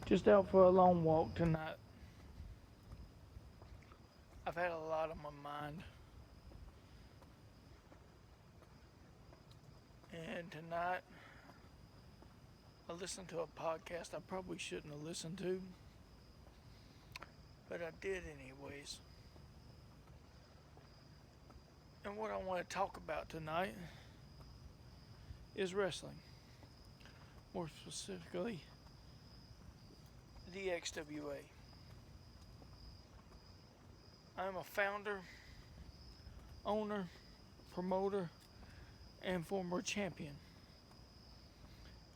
Just out for a long walk tonight. I've had a lot on my mind. And tonight, I listened to a podcast I probably shouldn't have listened to, but I did anyways. And what I want to talk about tonight is wrestling. More specifically, the XWA. I'm a founder, owner, promoter, and former champion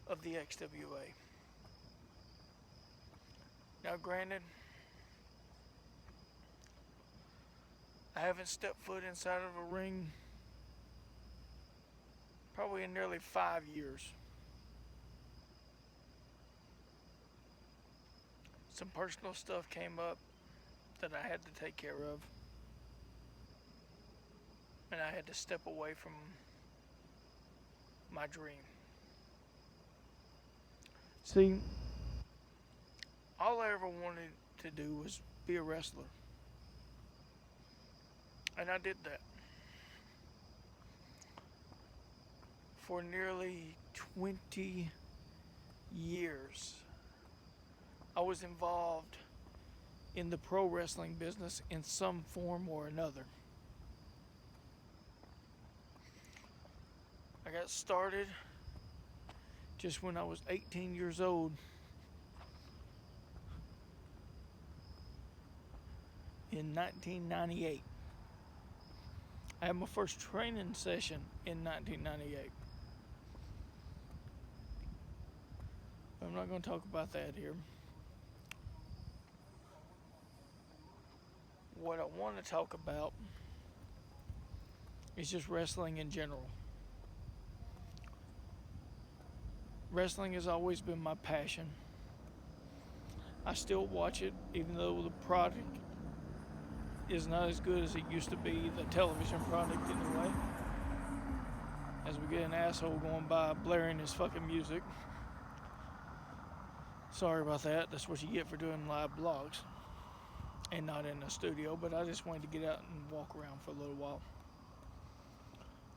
of the XWA. Now, granted, I haven't stepped foot inside of a ring probably in nearly 5 years. Some personal stuff came up that I had to take care of, and I had to step away from my dream. See, all I ever wanted to do was be a wrestler, and I did that for nearly 20 years. I was involved in the pro wrestling business in some form or another. I got started just when I was 18 years old in 1998. I had my first training session in 1998. I'm not going to talk about that here. What I want to talk about is just wrestling in general. Wrestling has always been my passion. I still watch it, even though the product is not as good as it used to be, the television product anyway. As we get an asshole going by blaring his fucking music. Sorry about that. That's what you get for doing live blogs and not in a studio, but I just wanted to get out and walk around for a little while.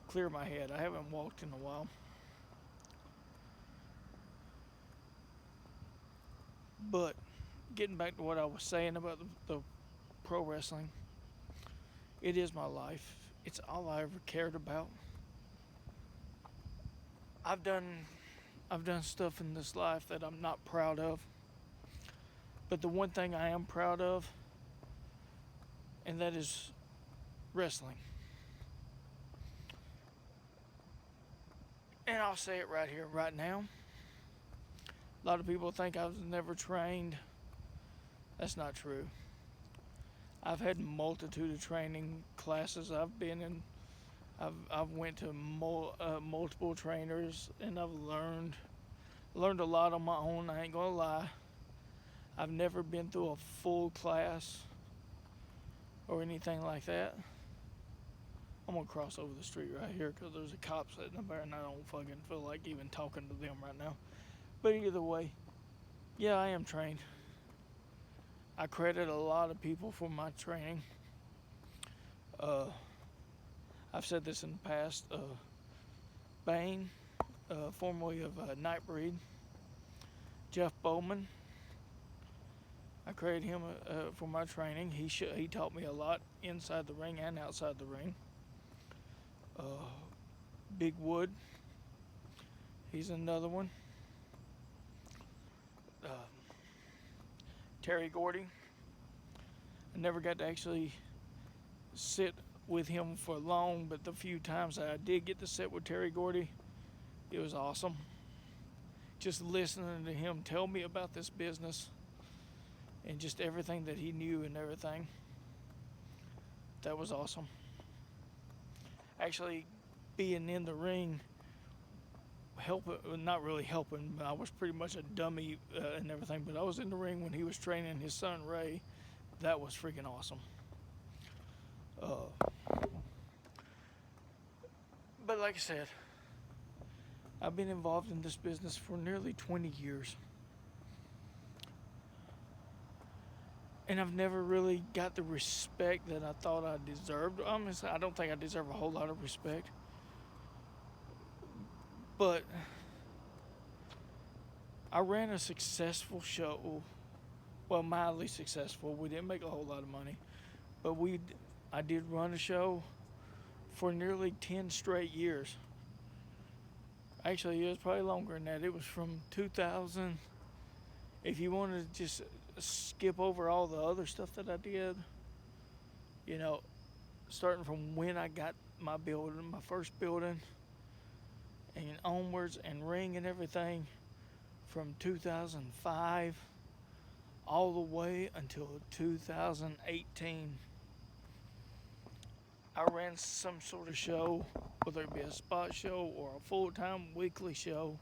Clear my head. I haven't walked in a while. But getting back to what I was saying about the pro wrestling, it is my life. It's all I ever cared about. I've done stuff in this life that I'm not proud of. But the one thing I am proud of, and that is wrestling. And I'll say it right here, right now. A lot of people think I was never trained. That's not true. I've had a multitude of training classes I've been in. I've went to multiple trainers, and I've learned a lot on my own. I ain't gonna lie. I've never been through a full class or anything like that. I'm gonna cross over the street right here because there's a cop sitting up there, and I don't fucking feel like even talking to them right now. But either way, yeah, I am trained. I credit a lot of people for my training. I've said this in the past. Bane, formerly of Nightbreed, Jeff Bowman. I credit him for my training. He taught me a lot inside the ring and outside the ring. Big Wood, he's another one. Terry Gordy. I never got to actually sit with him for long, but the few times that I did get to sit with Terry Gordy, it was awesome. Just listening to him tell me about this business and just everything that he knew and everything. That was awesome. Actually, being in the ring, not really helping, I was pretty much a dummy and everything, but I was in the ring when he was training his son Ray. That was freaking awesome. But like I said, I've been involved in this business for nearly 20 years. and I've never really got the respect that I thought I deserved. Honestly, I don't think I deserve a whole lot of respect, but I ran a successful show. Well, mildly successful. We didn't make a whole lot of money, but I did run a show for nearly 10 straight years. Actually, it was probably longer than that. It was from 2000. If you want to just skip over all the other stuff that I did, you know, starting from when I got my building, my first building, and onwards, and ring and everything, from 2005 all the way until 2018. I ran some sort of show, whether it be a spot show or a full-time weekly show.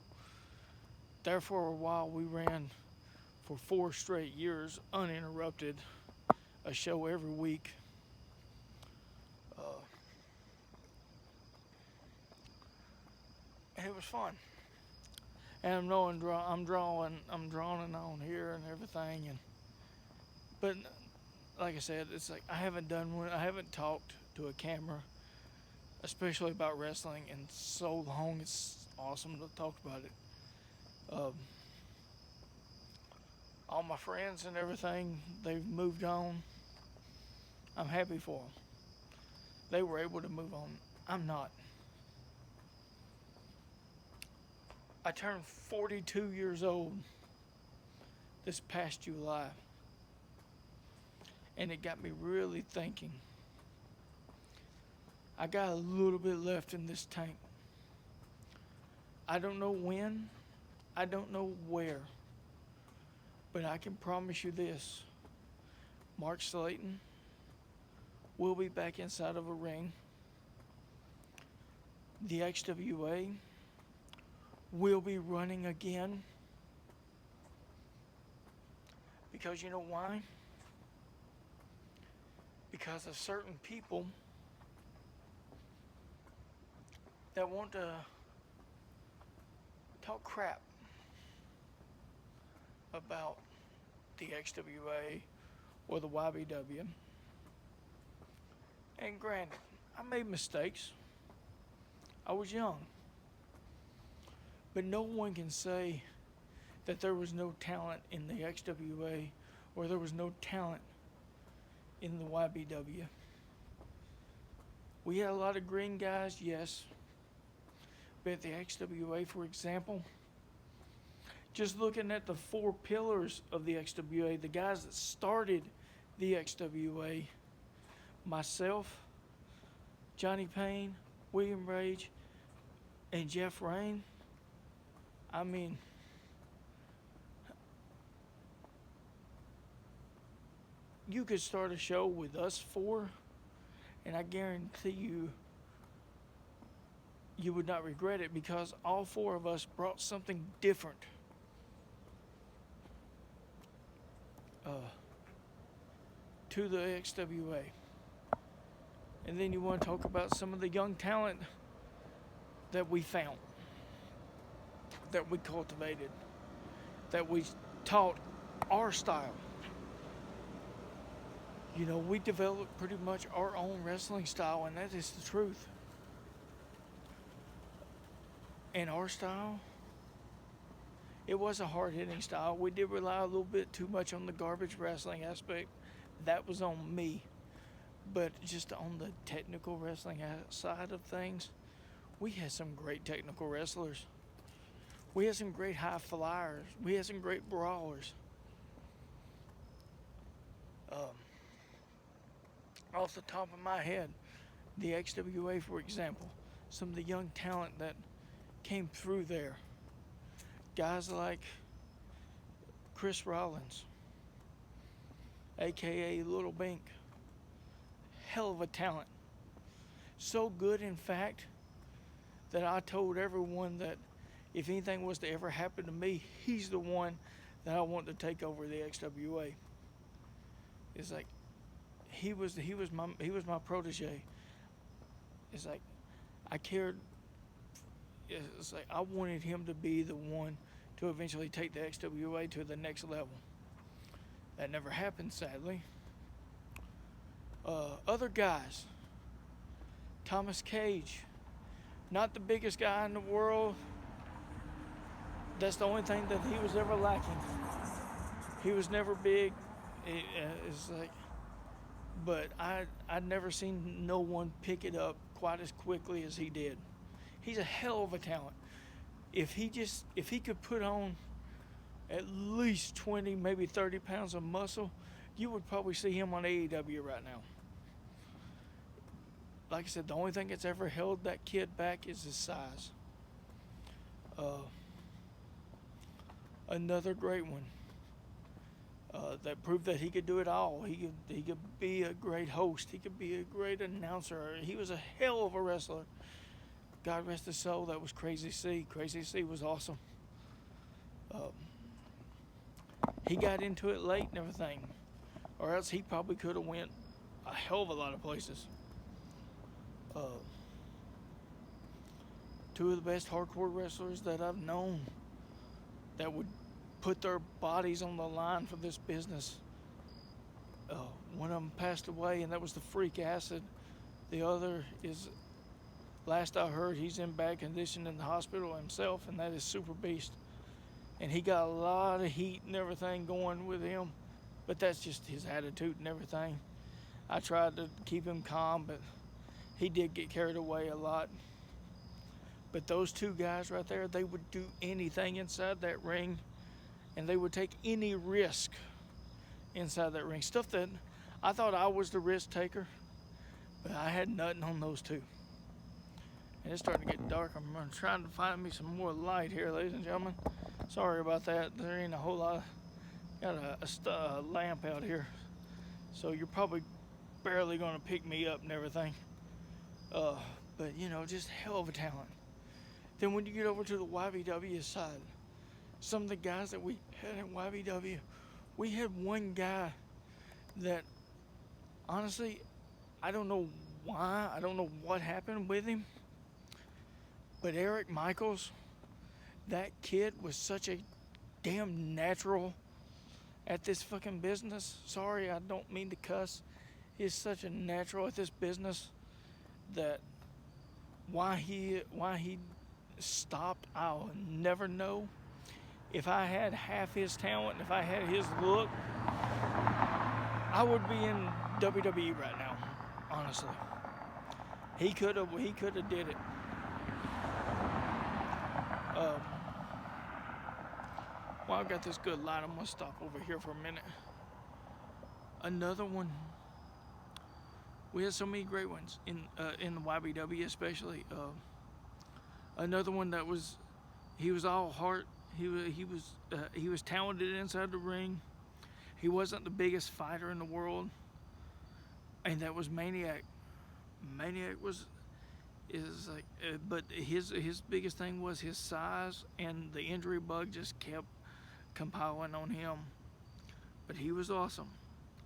There for a while, we ran for 4 straight years, uninterrupted, a show every week. Uh, and it was fun. And I'm drawing on here and everything. But like I said, it's like I haven't done one. I haven't talked to a camera, especially about wrestling, in so long. It's awesome to talk about it. Um, all my friends and everything, they've moved on. I'm happy for them. They were able to move on. I'm not. I turned 42 years old this past July, and it got me really thinking. I got a little bit left in this tank. I don't know when, I don't know where, but I can promise you this. Marc Slayton will be back inside of a ring. The XWA will be running again. Because you know why? Because of certain people that want to talk crap about the XWA or the YBW. And granted, I made mistakes. I was young. But no one can say that there was no talent in the XWA or there was no talent in the YBW. We had a lot of green guys, yes. But at the XWA, for example, just looking at the 4 pillars of the XWA, the guys that started the XWA, myself, Johnny Payne, William Rage, and Jeff Rain, I mean, you could start a show with us 4, and I guarantee you would not regret it, because all 4 of us brought something different to the XWA. And then you want to talk about some of the young talent that we found, that we cultivated, that we taught our style. You know, we developed pretty much our own wrestling style, and that is the truth. And our style, it was a hard-hitting style. We did rely a little bit too much on the garbage wrestling aspect. That was on me. But just on the technical wrestling side of things, we had some great technical wrestlers. We had some great high flyers. We had some great brawlers. Off the top of my head, the XWA, for example, some of the young talent that came through there. Guys like Chris Rollins, a.k.a. Little Bink. Hell of a talent. So good, in fact, that I told everyone that if anything was to ever happen to me, he's the one that I want to take over the XWA. It's like he was my protege. It's like I cared. It's like I wanted him to be the one to eventually take the XWA to the next level. That never happened, sadly. Other guys, Thomas Cage, not the biggest guy in the world. That's the only thing that he was ever lacking. He was never big. It's like, but I'd never seen no one pick it up quite as quickly as he did. He's a hell of a talent. If he could put on at least 20, maybe 30 pounds of muscle, you would probably see him on AEW right now. Like I said, the only thing that's ever held that kid back is his size. Another great one that proved that he could do it all. He could be a great host. He could be a great announcer. He was a hell of a wrestler. God rest his soul. That was Crazy C. Crazy C was awesome. He got into it late and everything, or else he probably could have went a hell of a lot of places. Two of the best hardcore wrestlers that I've known that would put their bodies on the line for this business. One of them passed away, and that was the Freak Acid. The other is, last I heard, he's in bad condition in the hospital himself, and that is Super Beast. And he got a lot of heat and everything going with him, but that's just his attitude and everything. I tried to keep him calm, but he did get carried away a lot. But those two guys right there, they would do anything inside that ring, and they would take any risk inside that ring. Stuff that I thought I was the risk taker, but I had nothing on those two. And it's starting to get dark. I'm trying to find me some more light here, ladies and gentlemen. Sorry about that. There ain't a whole lot. Got a lamp out here, so you're probably barely going to pick me up and everything. But you know, just hell of a talent. Then when you get over to the YBW side, some of the guys that we had in YBW, we had one guy that, honestly, I don't know why, I don't know what happened with him, but Eric Michaels, that kid was such a damn natural at this fucking business. Sorry, I don't mean to cuss. He's such a natural at this business that why he stopped, I'll never know. If I had half his talent, if I had his look, I would be in WWE right now, honestly. He could have did it. Well, I've got this good light. I'm gonna stop over here for a minute. Another one. We had so many great ones in the YBW, especially. Another one that was, he was all heart. He was talented inside the ring. He wasn't the biggest fighter in the world, and that was Maniac. Maniac is like, but his biggest thing was his size, and the injury bug just kept compiling on him. But he was awesome.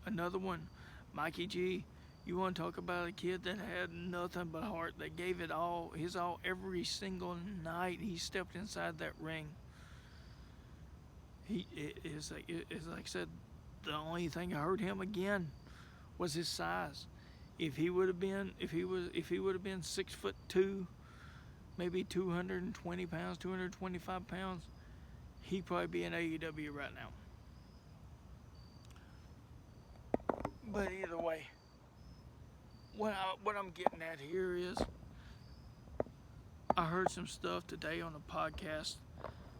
Another one, Mikey G. You want to talk about a kid that had nothing but heart, that gave it all, his all, every single night he stepped inside that ring. It's like I said, the only thing I heard him again was his size. If he would have been 6'2", maybe 220 pounds, 225 pounds, he'd probably be in AEW right now. But either way, what I'm getting at here is, I heard some stuff today on the podcast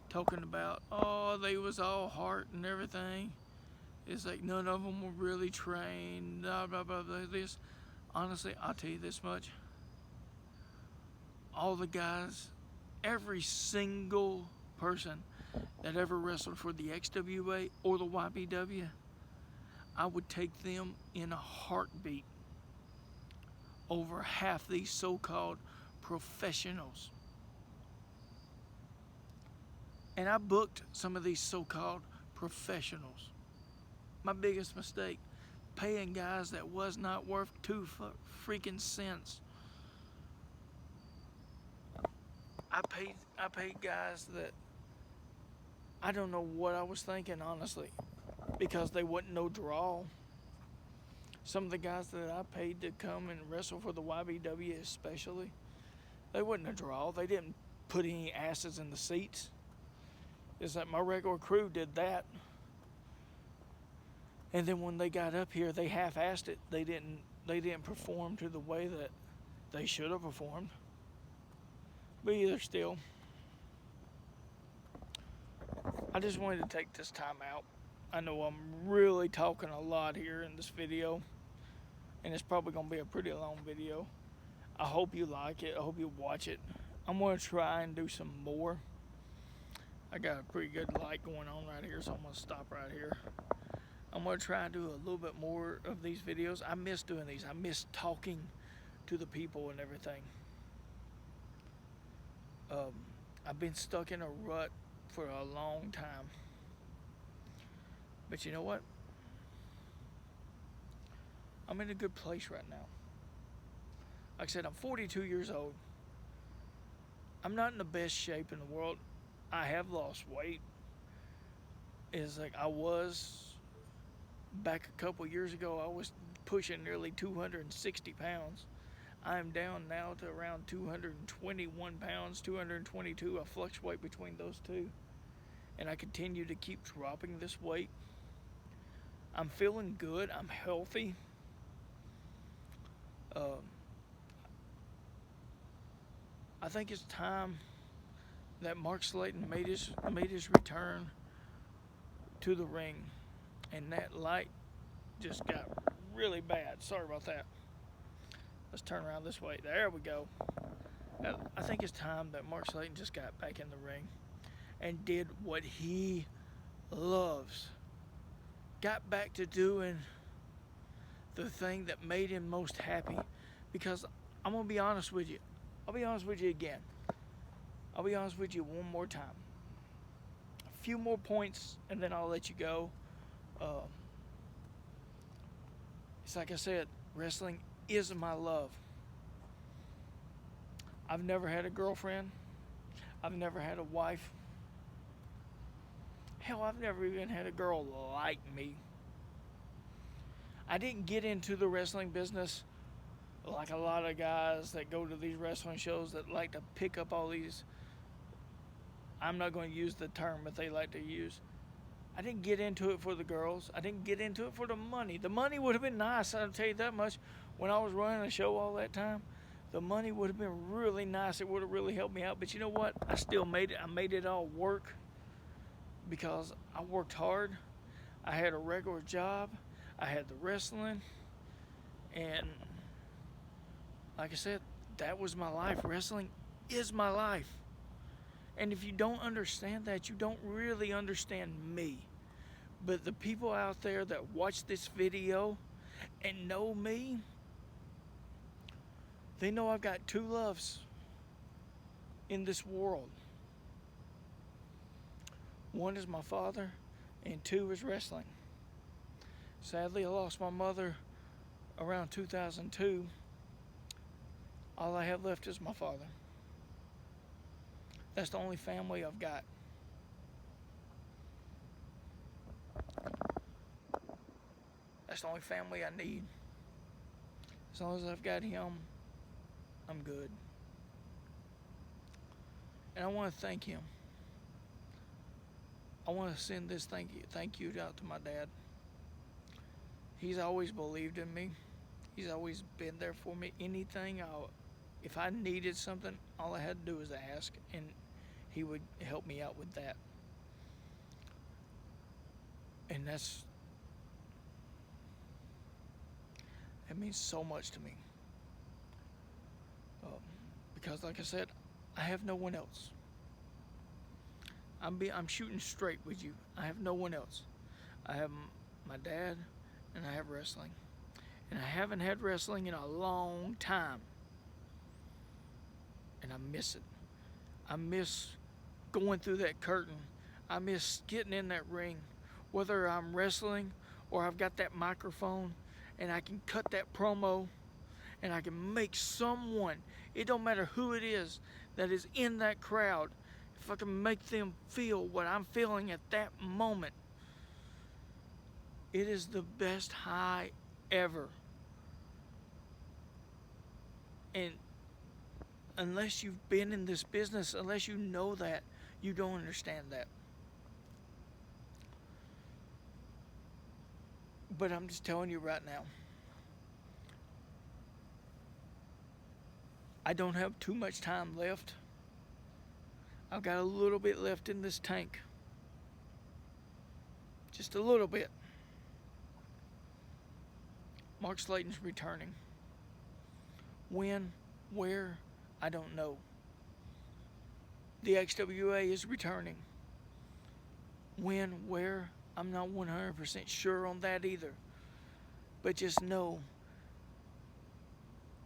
talking about, oh, they was all heart and everything. It's like none of them were really trained, blah, blah, blah, blah, this. Honestly, I'll tell you this much. All the guys, every single person that ever wrestled for the XWA or the YBW, I would take them in a heartbeat over half these so-called professionals. And I booked some of these so-called professionals. My biggest mistake, paying guys that was not worth 2 freaking cents. I paid guys that I don't know what I was thinking, honestly. because they wasn't no draw. Some of the guys that I paid to come and wrestle for the YBW especially, they wasn't a draw. They didn't put any asses in the seats. It's like my regular crew did that. And then when they got up here, they half-assed it. They didn't perform to the way that they should have performed. But either still, I just wanted to take this time out. I know I'm really talking a lot here in this video, and it's probably going to be a pretty long video. I hope you like it. I hope you watch it. I'm going to try and do some more. I got a pretty good light going on right here, so I'm going to stop right here. I'm going to try and do a little bit more of these videos. I miss doing these. I miss talking to the people and everything. I've been stuck in a rut for a long time. But you know what? I'm in a good place right now. Like I said, I'm 42 years old. I'm not in the best shape in the world. I have lost weight. It's like I was back a couple years ago. I was pushing nearly 260 pounds. I'm down now to around 221 pounds, 222. I fluctuate between those two. And I continue to keep dropping this weight. I'm feeling good. I'm healthy. I think it's time that Marc Slayton made his return to the ring. And that light just got really bad. Sorry about that. Let's turn around this way. There we go. I think it's time that Marc Slayton just got back in the ring and did what he loves. Got back to doing the thing that made him most happy. Because I'm going to be honest with you. I'll be honest with you again. I'll be honest with you one more time. A few more points and then I'll let you go. It's like I said, wrestling is my love. I've never had a girlfriend. I've never had a wife. Hell, I've never even had a girl like me. I didn't get into the wrestling business like a lot of guys that go to these wrestling shows that like to pick up all these, I'm not going to use the term that they like to use. I didn't get into it for the girls. I didn't get into it for the money. The money would have been nice, I'll tell you that much. When I was running a show all that time, the money would have been really nice. It would have really helped me out. But you know what? I still made it. I made it all work because I worked hard. I had a regular job. I had the wrestling. And like I said, that was my life. Wrestling is my life. And if you don't understand that, you don't really understand me. But the people out there that watch this video and know me, they know I've got two loves in this world. One is my father, and two is wrestling. Sadly, I lost my mother around 2002. All I have left is my father. That's the only family I've got. That's the only family I need. As long as I've got him, I'm good. And I want to thank him. I want to send this thank you out to my dad. He's always believed in me. He's always been there for me. If I needed something, all I had to do was ask, and he would help me out with that. And that means so much to me. Because like I said, I have no one else. I'm shooting straight with you. I have no one else. I have my dad, and I have wrestling. And I haven't had wrestling in a long time. And I miss it. I miss going through that curtain. I miss getting in that ring. Whether I'm wrestling or I've got that microphone and I can cut that promo and I can make someone, it don't matter who it is that is in that crowd, if I can make them feel what I'm feeling at that moment, It is the best high ever. And unless you've been in this business, unless you know that, you don't understand that. But I'm just telling you right now, I don't have too much time left. I've got a little bit left in this tank. Just a little bit. Marc Slayton's returning. When, where, I don't know. The XWA is returning. When, where, I'm not 100% sure on that either. But just know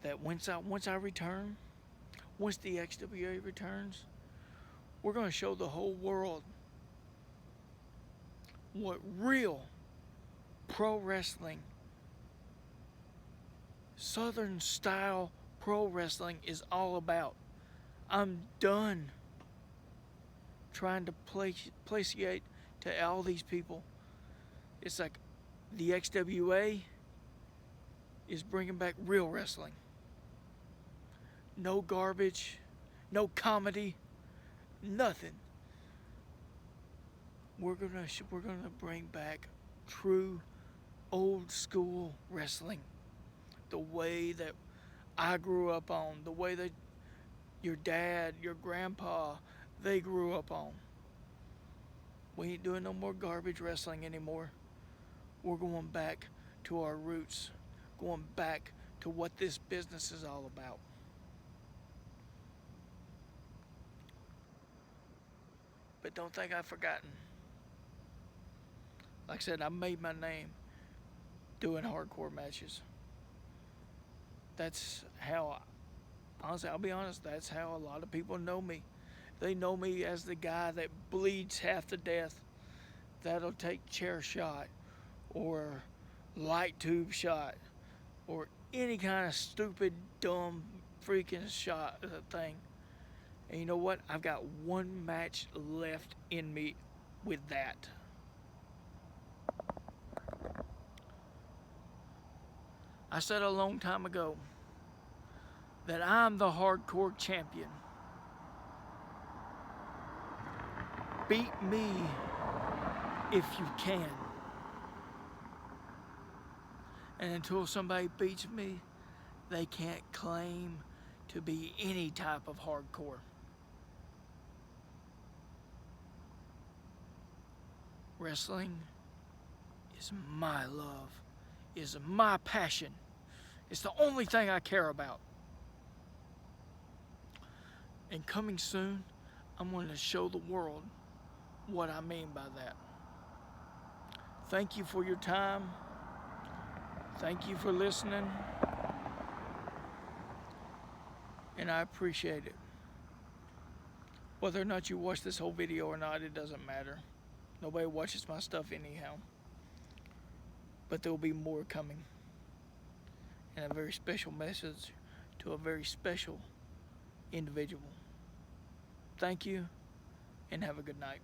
that once I return, once the XWA returns, we're going to show the whole world what real pro wrestling, Southern style pro wrestling is all about. I'm done trying to placiate to all these people. It's like the XWA is bringing back real wrestling. No garbage, no comedy, nothing. We're gonna bring back true old school wrestling, the way that I grew up on, the way that your dad, your grandpa, they grew up on. We ain't doing no more garbage wrestling anymore. We're going back to our roots, going back to what this business is all about. But don't think I've forgotten. Like I said, I made my name doing hardcore matches. That's how, honestly, I'll be honest, that's how a lot of people know me. They know me as the guy that bleeds half to death, that'll take chair shot or light tube shot or any kind of stupid, dumb, freaking shot thing. And you know what? I've got one match left in me with that. I said a long time ago that I'm the hardcore champion. Beat me if you can. And until somebody beats me, they can't claim to be any type of hardcore. Wrestling is my love, is my passion. It's the only thing I care about. And coming soon, I'm going to show the world what I mean by that. Thank you for your time. Thank you for listening. And I appreciate it. Whether or not you watch this whole video or not, it doesn't matter. Nobody watches my stuff anyhow. But there will be more coming. And a very special message to a very special individual. Thank you, and have a good night.